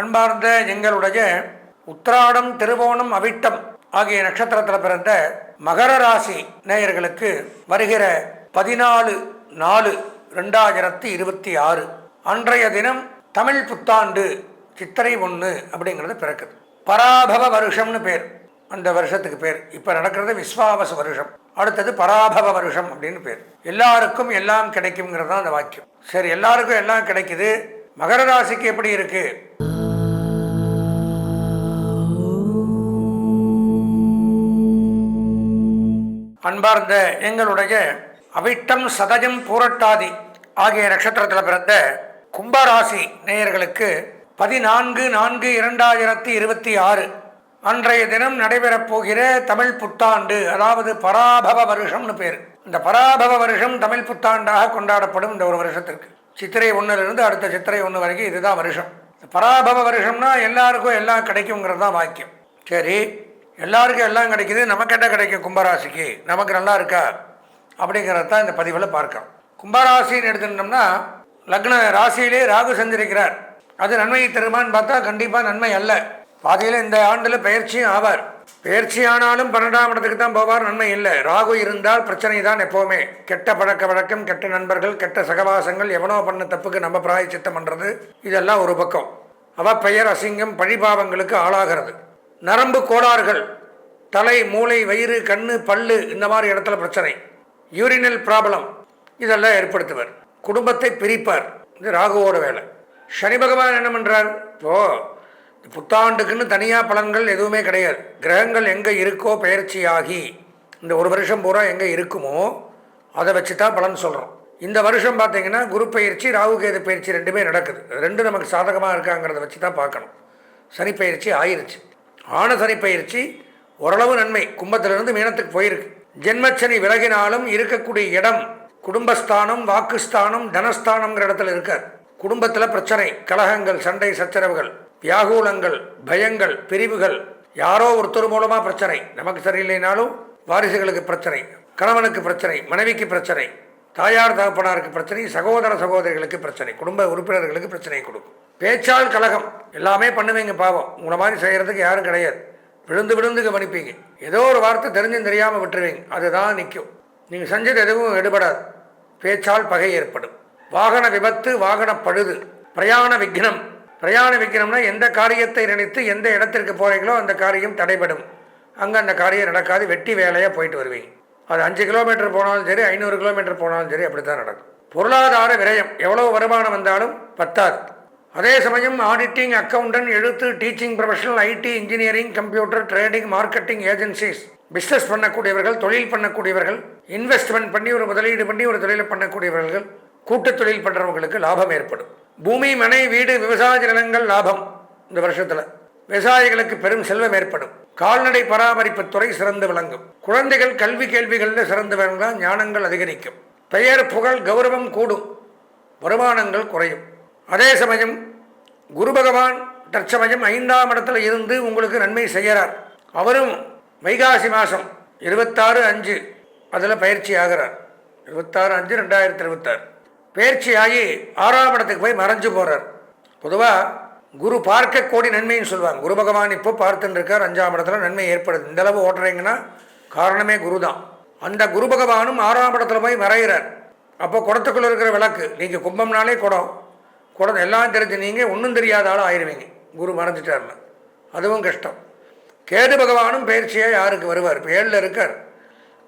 அன்பார்ந்த எங்களுடைய உத்திராடம், திருவோணம், அவிட்டம் ஆகிய நட்சத்திரத்தில் பிறந்த மகர ராசி நேயர்களுக்கு வருகிற 14/4/2026 அன்றைய தினம் தமிழ் புத்தாண்டு சித்திரை 1 அப்படிங்கிறது பிறக்குது. பராபவ வருஷம்னு பேர் அந்த வருஷத்துக்கு பேர். இப்போ நடக்கிறது விஸ்வாவச வருஷம், அடுத்தது பராபவ வருஷம் அப்படின்னு பேர். எல்லாருக்கும் எல்லாம் கிடைக்குங்கிறது தான் அந்த வாக்கியம். சரி, எல்லாருக்கும் எல்லாம் கிடைக்குது. மகர ராசிக்கு எப்படி இருக்கு? அன்பார்ந்த எங்களுடைய அவிட்டம், சதயம், பூரட்டாதி ஆகிய நட்சத்திரத்தில் பிறந்த கும்பராசி நேயர்களுக்கு 14/4/2026 அன்றைய தினம் நடைபெறப் போகிற தமிழ் புத்தாண்டு, அதாவது பராபவ வருஷம்னு பேர். இந்த பராபவ வருஷம் தமிழ் புத்தாண்டாக கொண்டாடப்படும். இந்த ஒரு வருஷத்திற்கு சித்திரை 1 அடுத்த சித்திரை 1 வரைக்கும் இதுதான் வருஷம். பராபவ வருஷம்னா எல்லாருக்கும் எல்லாம் கிடைக்குங்கிறது தான் வாக்கியம். சரி, எல்லாருக்கும் எல்லாம் கிடைக்குது, நமக்கு என்ன கிடைக்கும்? கும்பராசிக்கு நமக்கு நல்லா இருக்கா அப்படிங்கிறது தான் இந்த பதிவில் பார்க்கலாம். கும்பராசின்னு எடுத்துட்டோம்னா லக்ன ராசியிலே ராகு சஞ்சரிக்கிறார். அது நன்மையை தருமான்னு பார்த்தா கண்டிப்பாக நன்மை அல்ல. பாதியில் இந்த ஆண்டில் பயிற்சியும் ஆவார். பயிற்சி ஆனாலும் 12ஆம் இடத்துக்கு தான் போவார், நன்மை இல்லை. ராகு இருந்தால் பிரச்சனை தான் எப்போவுமே. கெட்ட பழக்க வழக்கம், கெட்ட நண்பர்கள், கெட்ட சகவாசங்கள், எவனோ பண்ண தப்புக்கு நம்ம பிராயச்சித்தம் பண்ணுறது, இதெல்லாம் ஒரு பக்கம். பெயர், அசிங்கம், பழிபாவங்களுக்கு ஆளாகிறது. நரம்பு கோளாறுகள், தலை, மூளை, வயிறு, கண்ணு, பல்லு, இந்த மாதிரி இடத்துல பிரச்சனை, யூரினல் ப்ராப்ளம் இதெல்லாம் ஏற்படுத்துவார். குடும்பத்தை பிரிப்பார். இது ராகுவோட வேலை. சனி பகவான் என்ன பண்ணுறார்? புத்தாண்டுக்குன்னு தனியாக பலன்கள் எதுவுமே கிடையாது. கிரகங்கள் எங்கே இருக்கோ பயிற்சியாகி இந்த ஒரு வருஷம் பூரா எங்கே இருக்குமோ அதை வச்சு தான் பலன் சொல்கிறோம். இந்த வருஷம் பார்த்தீங்கன்னா குரு பயிற்சி, ராகு கேது பயிற்சி ரெண்டுமே நடக்குது. ரெண்டும் நமக்கு சாதகமாக இருக்காங்கிறத வச்சு தான் பார்க்கணும். சனி பயிற்சி ஆயிருச்சு. ஆன சனி பயிற்சி ஓரளவு நன்மை. கும்பத்திலிருந்து மீனத்துக்கு போயிருக்கு. ஜென்மச்சனி விலகினாலும் இருக்கக்கூடிய இடம் குடும்பஸ்தானம், வாக்குஸ்தானம், தனஸ்தானம்ங்கிற இடத்துல இருக்கார். குடும்பத்தில் பிரச்சனை, கலகங்கள், சண்டை சச்சரவுகள், வியாகுலங்கள், பயங்கள், பிரிவுகள், யாரோ ஒருத்தர் மூலமாக பிரச்சனை. நமக்கு சரியில்லைனாலும் வாரிசுகளுக்கு பிரச்சனை, கணவனுக்கு பிரச்சனை, மனைவிக்கு பிரச்சனை, தாயார் தகப்பனாருக்கு பிரச்சனை, சகோதர சகோதரிகளுக்கு பிரச்சனை, குடும்ப உறுப்பினர்களுக்கு பிரச்சனை கொடுக்கும். பேச்சால் கலகம், எல்லாமே பண்ணுவீங்க பாவம். உங்களை மாதிரி செய்கிறதுக்கு யாரும் கிடையாது. விழுந்து விழுந்து கவனிப்பீங்க. ஏதோ ஒரு வார்த்தை தெரிஞ்சும் தெரியாமல் விட்டுருவீங்க, அதுதான் நிற்கும். நீங்கள் செஞ்சது எதுவும் எடுபடாது. பேச்சால் பகை ஏற்படும். வாகன விபத்து, வாகன பழுது, பிரயாண விக்னம். பிரயாண விக்னம்னா எந்த காரியத்தை நினைத்து எந்த இடத்திற்கு போகிறீங்களோ அந்த காரியம் தடைபடும். அங்கே அந்த காரியம் நடக்காது. வெட்டி வேலையாக போயிட்டு வருவீங்க. அது 5 கிலோமீட்டர் போனாலும் சரி, 500 கிலோமீட்டர் போனாலும் சரி, அப்படி தான் நடக்கும். பொருளாதார விரயம், எவ்வளோ வருமானம் வந்தாலும் பத்தாது. அதே சமயம் ஆடிட்டிங், அக்கௌண்டன்ட், எழுத்து, teaching professional, IT, engineering, computer, trading, marketing agencies, business பண்ணக்கூடியவர்கள், தொழில் பண்ணக்கூடியவர்கள், இன்வெஸ்ட்மெண்ட் பண்ணி ஒரு முதலீடு பண்ணி ஒரு தொழிலை பண்ணக்கூடியவர்கள், கூட்டு தொழில் பண்ணுறவங்களுக்கு லாபம் ஏற்படும். பூமி, மனை, வீடு, விவசாய நிலங்கள் லாபம். இந்த வருஷத்தில் விவசாயிகளுக்கு பெரும் செல்வம் ஏற்படும். கால்நடை பராமரிப்பு துறை சிறந்து விளங்கும். குழந்தைகள் கல்வி கேள்விகளில் சிறந்து விளங்கால் ஞானங்கள் அதிகரிக்கும். பெயர், புகழ், கௌரவம் கூடும். வருமானங்கள் குறையும். அதே சமயம் குரு பகவான் தற்சமயம் 5ஆம் இடத்துல இருந்து உங்களுக்கு நன்மை செய்கிறார். அவரும் வைகாசி மாதம் 26/5 அதில் பயிற்சி ஆகிறார். 26/5/2026 பயிற்சி ஆகி 6ஆம் இடத்துக்கு போய் மறைஞ்சு போகிறார். பொதுவாக குரு பார்க்க கோடி நன்மைன்னு சொல்லுவாங்க. குரு பகவான் இப்போ பார்த்துட்டு இருக்கார். 5ஆம் இடத்துல நன்மை ஏற்படுது. இந்த அளவு ஓட்டுறீங்கன்னா காரணமே குரு தான். அந்த குரு பகவானும் 6ஆம் இடத்துல போய் மறைகிறார். அப்போ குடத்துக்குள்ளே இருக்கிற விளக்கு, நீங்கள் கும்பம்னாலே குடம் எல்லாம் தெரிஞ்சு நீங்கள் ஒன்றும் தெரியாத ஆள் ஆயிடுவீங்க குரு மறைஞ்சிட்டார்னா. அதுவும் கஷ்டம். கேது பகவானும் பயிற்சியாக யாருக்கு வருவார்? இப்போ 7ல் இருக்கார்.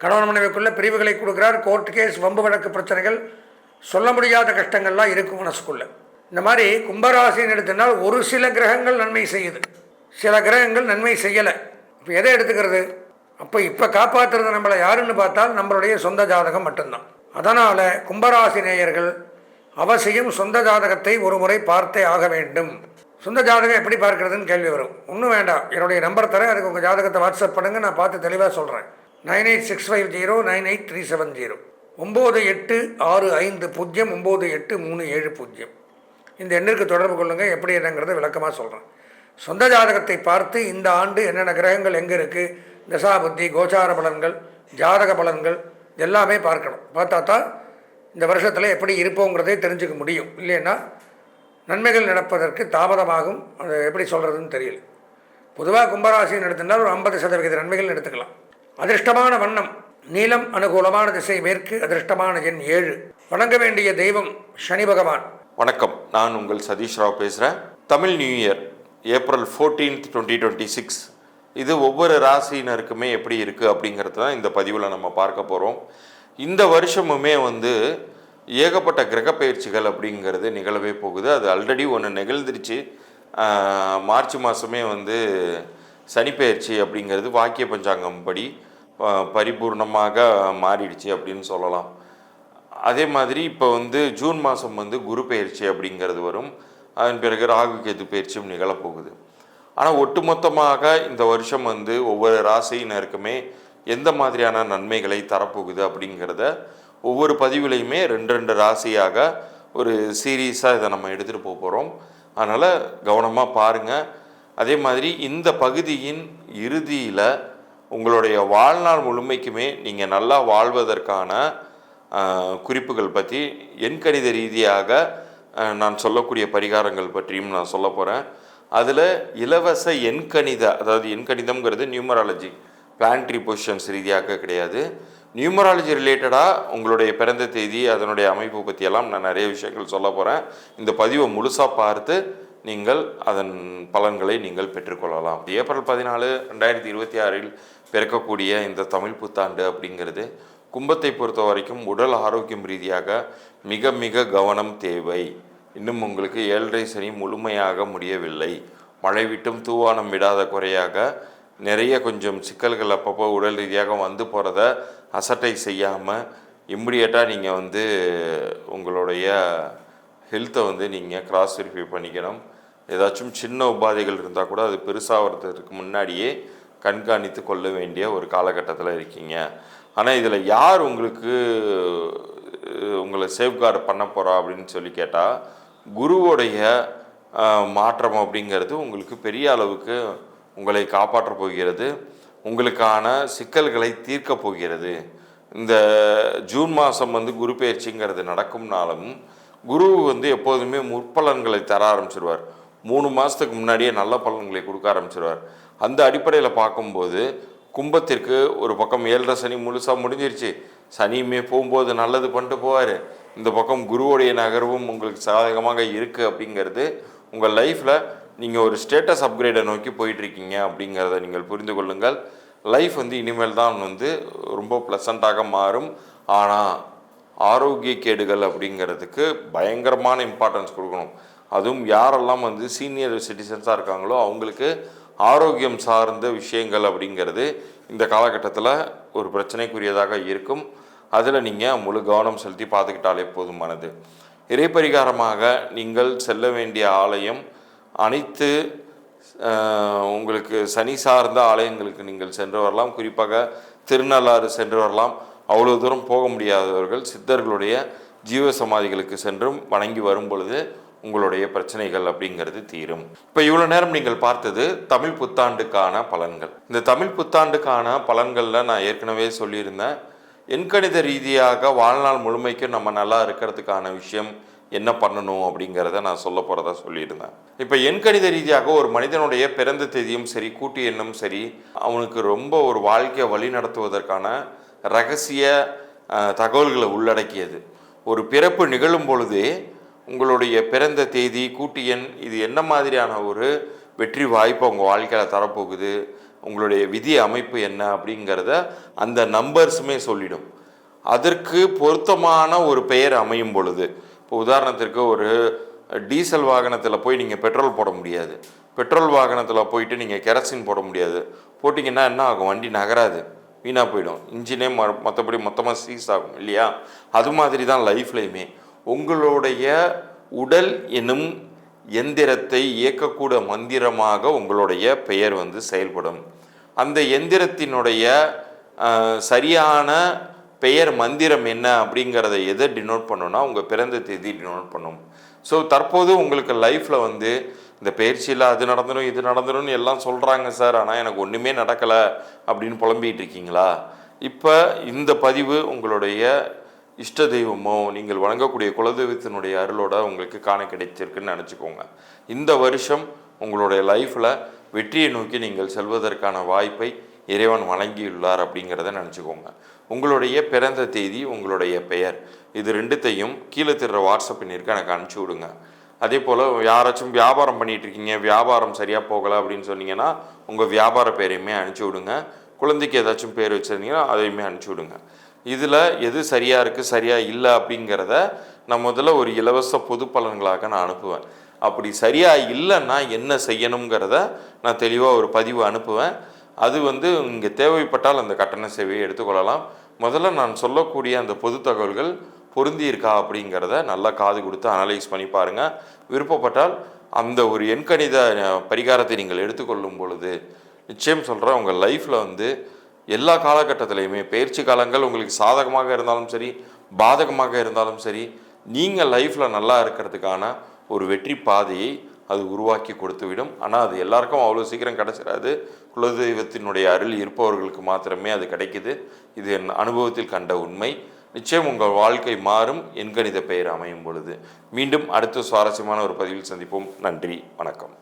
கணவன் மனைவிக்குள்ள பிரிவுகளை கொடுக்குறார். கோர்ட் கேஸ், வம்பு வழக்கு பிரச்சனைகள், சொல்ல முடியாத கஷ்டங்கள்லாம் இருக்கும் மனசுக்குள்ள. இந்த மாதிரி கும்பராசின்னு எடுத்தினால் ஒரு சில கிரகங்கள் நன்மை செய்யுது, சில கிரகங்கள் நன்மை செய்யலை. இப்போ எதை எடுத்துக்கிறது? இப்போ காப்பாற்றுறது நம்மளை யாருன்னு பார்த்தால் நம்மளுடைய சொந்த ஜாதகம் மட்டும்தான். அதனால் கும்பராசி நேயர்கள் அவசியம் சொந்த ஜாதகத்தை ஒரு முறை பார்த்தே ஆக வேண்டும். சொந்த ஜாதகம் எப்படி பார்க்கறதுன்னு கேள்வி வரும். ஒன்றும் வேண்டாம், என்னுடைய நம்பர் தரேன், அதுக்கு உங்கள் ஜாதகத்தை வாட்ஸ்அப் பண்ணுங்கள், நான் பார்த்து தெளிவாக சொல்கிறேன். 9865098370 9865098370 இந்த எண்ணிற்கு தொடர்பு கொள்ளுங்கள். எப்படி என்னங்கிறத விளக்கமாக சொல்கிறேன். சொந்த ஜாதகத்தை பார்த்து இந்த ஆண்டு என்னென்ன கிரகங்கள் எங்கே இருக்குது, தசாபுத்தி, கோச்சார பலன்கள், ஜாதக பலன்கள் எல்லாமே பார்க்கணும். பார்த்தா தான் இந்த வருஷத்தில் எப்படி இருப்போங்கிறதே தெரிஞ்சுக்க முடியும். இல்லைன்னா நன்மைகள் நடப்பதற்கு தாமதமாகும். அது எப்படி சொல்கிறதுன்னு தெரியல. பொதுவாக கும்பராசின்னு எடுத்துட்டால் ஒரு 50% நன்மைகள் எடுத்துக்கலாம். அதிர்ஷ்டமான வண்ணம் நீலம், அனுகூலமான திசை மேற்கு, அதிர்ஷ்டமான எண் 7. வணங்க வேண்டிய தெய்வம் சனி பகவான். வணக்கம், நான் உங்கள் சதீஷ் ராவ் பேசுகிறேன். Tamil new year April 14th, 2026 இது ஒவ்வொரு ராசியினருக்குமே எப்படி இருக்குது அப்படிங்கிறது தான் இந்த பதிவில் நம்ம பார்க்க போகிறோம். இந்த வருஷமுமே ஏகப்பட்ட கிரக பயிற்சிகள் அப்படிங்கிறது நிகழவே போகுது. அது ஆல்ரெடி ஒன்று நிகழ்ந்துருச்சு. மார்ச் மாதமே சனி பயிற்சி அப்படிங்கிறது வாக்கிய பஞ்சாங்கம் படி பரிபூர்ணமாக மாறிடுச்சு அப்படின்னு சொல்லலாம். அதே மாதிரி இப்போ ஜூன் மாதம் குரு பயிற்சி அப்படிங்கிறது வரும். அதன் பிறகு ராகு கேது பயிற்சியும் நிகழப்போகுது. ஆனால் ஒட்டுமொத்தமாக இந்த வருஷம் ஒவ்வொரு ராசியினருக்குமே எந்த மாதிரியான நன்மைகளை தரப்போகுது அப்படிங்கிறத ஒவ்வொரு பதிவுலையுமே 2 ராசியாக ஒரு சீரீஸாக இதை நம்ம எடுத்துகிட்டு போகிறோம். அதனால் கவனமாக பாருங்கள். அதே மாதிரி இந்த பகுதியின் இறுதியில் உங்களுடைய வாழ்நாள் முழுமைக்குமே நீங்கள் நல்லா வாழ்வதற்கான குறிப்புகள் பற்றி எண்கணித ரீதியாக நான் சொல்லக்கூடிய பரிகாரங்கள் பற்றியும் நான் சொல்ல போகிறேன். அதில் இலவச எண்கணித, அதாவது எண்கணிதம்ங்கிறது நியூமராலஜி, பிளானட்டரி பொசிஷன்ஸ் ரீதியாக கிடையாது. நியூமராலஜி ரிலேட்டடாக உங்களுடைய பிறந்த தேதி அதனுடைய அமைப்பு பற்றியெல்லாம் நான் நிறைய விஷயங்கள் சொல்ல போகிறேன். இந்த பதிவை முழுசாக பார்த்து நீங்கள் அதன் பலன்களை நீங்கள் பெற்றுக்கொள்ளலாம். ஏப்ரல் 14, 2026 பிறக்கக்கூடிய இந்த தமிழ் புத்தாண்டு அப்படிங்கிறது கும்பத்தை பொறுத்த வரைக்கும் உடல் ஆரோக்கியம் ரீதியாக மிக மிக கவனம் தேவை. இன்னும் உங்களுக்கு 7.5 சனி முழுமையாக முடியவில்லை. மழை விட்டும் தூவானம் விடாத குறையாக நிறைய கொஞ்சம் சிக்கல்கள் அப்பப்போ உடல் ரீதியாக போகிறத அசட்டை செய்யாமல் இம்மிடியேட்டாக நீங்கள் உங்களுடைய ஹெல்த்தை நீங்கள் கிராஸ் வெரிஃபை பண்ணிக்கணும். ஏதாச்சும் சின்ன உபாதைகள் இருந்தால் கூட அது பெருசாகிறதுக்கு முன்னாடியே கண்காணித்து கொள்ள வேண்டிய ஒரு காலகட்டத்தில் இருக்கீங்க. ஆனால் இதில் யார் உங்களை சேஃப்கார்டு பண்ண போகிறா அப்படின்னு சொல்லி கேட்டால், குருவோடைய மாற்றம் அப்படிங்கிறது உங்களுக்கு பெரிய அளவுக்கு உங்களை காப்பாற்ற போகிறது. உங்களுக்கான சிக்கல்களை தீர்க்க போகிறது. இந்த ஜூன் மாதம் குரு பயிற்சிங்கிறது நடக்கும்னாலும் குரு எப்போதுமே முற்பலன்களை தர ஆரம்பிச்சிருவார். 3 மாதத்துக்கு முன்னாடியே நல்ல பலன்களை கொடுக்க ஆரம்பிச்சிருவார். அந்த அடிப்படையில் பார்க்கும்போது கும்பத்திற்கு ஒரு பக்கம் 7.5 சனி முழுசாக முடிஞ்சிருச்சு. சனியுமே போகும்போது நல்லது பண்ணிட்டு போவார். இந்த பக்கம் குருவோடைய நகர்வும் உங்களுக்கு சாதகமாக இருக்குது. அப்படிங்கிறது உங்கள் லைஃப்பில் நீங்கள் ஒரு ஸ்டேட்டஸ் அப்கிரேடை நோக்கி போயிட்டுருக்கீங்க அப்படிங்கிறத நீங்கள் புரிந்து கொள்ளுங்கள். லைஃப் இனிமேல் தான் ரொம்ப ப்ளசண்ட்டாக மாறும். ஆனால் ஆரோக்கிய கேடுகள் அப்படிங்கிறதுக்கு பயங்கரமான இம்பார்ட்டன்ஸ் கொடுக்கணும். அதுவும் யாரெல்லாம் சீனியர் சிட்டிசன்ஸாக இருக்காங்களோ அவங்களுக்கு ஆரோக்கியம் சார்ந்த விஷயங்கள் அப்படிங்கிறது இந்த காலகட்டத்தில் ஒரு பிரச்சனைக்குரியதாக இருக்கும். அதில் நீங்கள் முழு கவனம் செலுத்தி பார்த்துக்கிட்டாலே போதுமானது. இறைப்பரிகாரமாக நீங்கள் செல்ல வேண்டிய ஆலயம் அனைத்து உங்களுக்கு சனி சார்ந்த ஆலயங்களுக்கு நீங்கள் சென்று வரலாம். குறிப்பாக திருநள்ளாறு சென்று வரலாம். அவ்வளோ தூரம் போக முடியாதவர்கள் சித்தர்களுடைய ஜீவ சமாதிகளுக்கு சென்றும் வணங்கி வரும் பொழுது உங்களுடைய பிரச்சனைகள் அப்படிங்கிறது தீரும். இப்போ இவ்வளோ நேரம் நீங்கள் பார்த்தது தமிழ் புத்தாண்டுக்கான பலன்கள். இந்த தமிழ் புத்தாண்டுக்கான பலன்களில் நான் ஏற்கனவே சொல்லியிருந்தேன். எண்கணித ரீதியாக வாழ்நாள் முழுமைக்கும் நம்ம நல்லா இருக்கிறதுக்கான விஷயம் என்ன பண்ணணும் அப்படிங்கிறத நான் சொல்ல போகிறதா சொல்லியிருந்தேன். இப்போ எண்கணித ரீதியாக ஒரு மனிதனுடைய பிறந்த தேதியும் சரி, கூட்டு எண்ணும் சரி, அவனுக்கு ரொம்ப ஒரு வாழ்க்கையை வழி நடத்துவதற்கான ரகசிய தகவல்களை உள்ளடக்கியது. ஒரு பிறப்பு நிகழும் பொழுதே உங்களுடைய பிறந்த தேதி, கூட்டு எண், இது என்ன மாதிரியான ஒரு வெற்றி வாய்ப்பை உங்கள் வாழ்க்கையில் தரப்போகுது, உங்களுடைய விதி அமைப்பு என்ன அப்படிங்கிறத அந்த நம்பர்ஸுமே சொல்லிடும். அதற்கு பொருத்தமான ஒரு பெயர் அமையும் பொழுது, இப்போ உதாரணத்திற்கு ஒரு டீசல் வாகனத்தில் போய் நீங்கள் பெட்ரோல் போட முடியாது. பெட்ரோல் வாகனத்தில் போயிட்டு நீங்கள் கெரசின் போட முடியாது. போட்டிங்கன்னா என்ன ஆகும்? வண்டி நகராது, வீணாக போயிடும், இன்ஜினே மற்றபடி மொத்தமாக சீஸ் ஆகும் இல்லையா? அது மாதிரி தான் லைஃப்லையுமே உங்களுடைய உடல் எனும் எந்திரத்தை இயக்கக்கூட மந்திரமாக உங்களுடைய பெயர் செயல்படும். அந்த எந்திரத்தினுடைய சரியான பெயர் மந்திரம் என்ன அப்படிங்கிறத எதை டினோட் பண்ணணும்னா உங்கள் பிறந்த தேதி டினோட் பண்ணும். ஸோ தற்போது உங்களுக்கு லைஃப்பில் இந்த பயிற்சியில் அது நடந்துடும் இது நடந்துடும்னு எல்லாம் சொல்கிறாங்க சார், ஆனால் எனக்கு ஒன்றுமே நடக்கலை அப்படின்னு புலம்பிகிட்டு இருக்கீங்களா? இப்போ இந்த பதிவு உங்களுடைய இஷ்ட தெய்வமோ நீங்கள் வணங்கக்கூடிய குலதெய்வத்தினுடைய அருளோட உங்களுக்கு காண கிடைச்சிருக்குன்னு நினச்சிக்கோங்க. இந்த வருஷம் உங்களுடைய லைஃப்பில் வெற்றியை நோக்கி நீங்கள் செல்வதற்கான வாய்ப்பை இறைவன் வழங்கியுள்ளார் அப்படிங்கிறத நினச்சிக்கோங்க. உங்களுடைய பிறந்த தேதி, உங்களுடைய பெயர், இது ரெண்டுத்தையும் கீழே தர்ற வாட்ஸ்அப் எண்ணிற்கு எனக்கு அனுப்பிச்சி விடுங்க. அதே போல் யாராச்சும் வியாபாரம் பண்ணிகிட்டு இருக்கீங்க, வியாபாரம் சரியாக போகலை அப்படின்னு சொன்னீங்கன்னா உங்கள் வியாபார பேரையுமே அனுப்பிச்சி விடுங்க. குழந்தைக்கு ஏதாச்சும் பேர் வச்சுருந்தீங்கன்னா அதையுமே அனுப்பிச்சி விடுங்க. இதில் எது சரியாக இருக்குது சரியாக இல்லை அப்படிங்கிறத நான் முதல்ல ஒரு இலவச பொது பலன்களாக நான் அனுப்புவேன். அப்படி சரியாக இல்லைன்னா என்ன செய்யணுங்கிறத நான் தெளிவாக ஒரு பதிவு அனுப்புவேன். அது இங்கே தேவைப்பட்டால் அந்த கட்டண சேவையை எடுத்துக்கொள்ளலாம். முதல்ல நான் சொல்லக்கூடிய அந்த பொது தகவல்கள் பொருந்தி இருக்கா அப்படிங்கிறத நல்லா காது கொடுத்து அனலைஸ் பண்ணி பாருங்கள். விருப்பப்பட்டால் அந்த ஒரு எண்கணித பரிகாரத்தை நீங்கள் எடுத்துக்கொள்ளும் பொழுது நிச்சயம் சொல்கிறேன், உங்கள் லைஃப்பில் எல்லா காலகட்டத்திலையுமே பயிற்சி காலங்கள் உங்களுக்கு சாதகமாக இருந்தாலும் சரி, பாதகமாக இருந்தாலும் சரி, நீங்கள் லைஃப்பில் நல்லா இருக்கிறதுக்கான ஒரு வெற்றி பாதையை அது உருவாக்கி கொடுத்துவிடும். ஆனால் அது எல்லாருக்கும் அவ்வளோ சீக்கிரம் கிடச்சிடாது. குலதெய்வத்தினுடைய அருள் இருப்பவர்களுக்கு மாத்திரமே அது கிடைக்குது. இது என் அனுபவத்தில் கண்ட உண்மை. நிச்சயம் உங்கள் வாழ்க்கை மாறும் எண்கணித பெயர் அமையும் பொழுது. மீண்டும் அடுத்த சுவாரஸ்யமான ஒரு பதிவில் சந்திப்போம். நன்றி, வணக்கம்.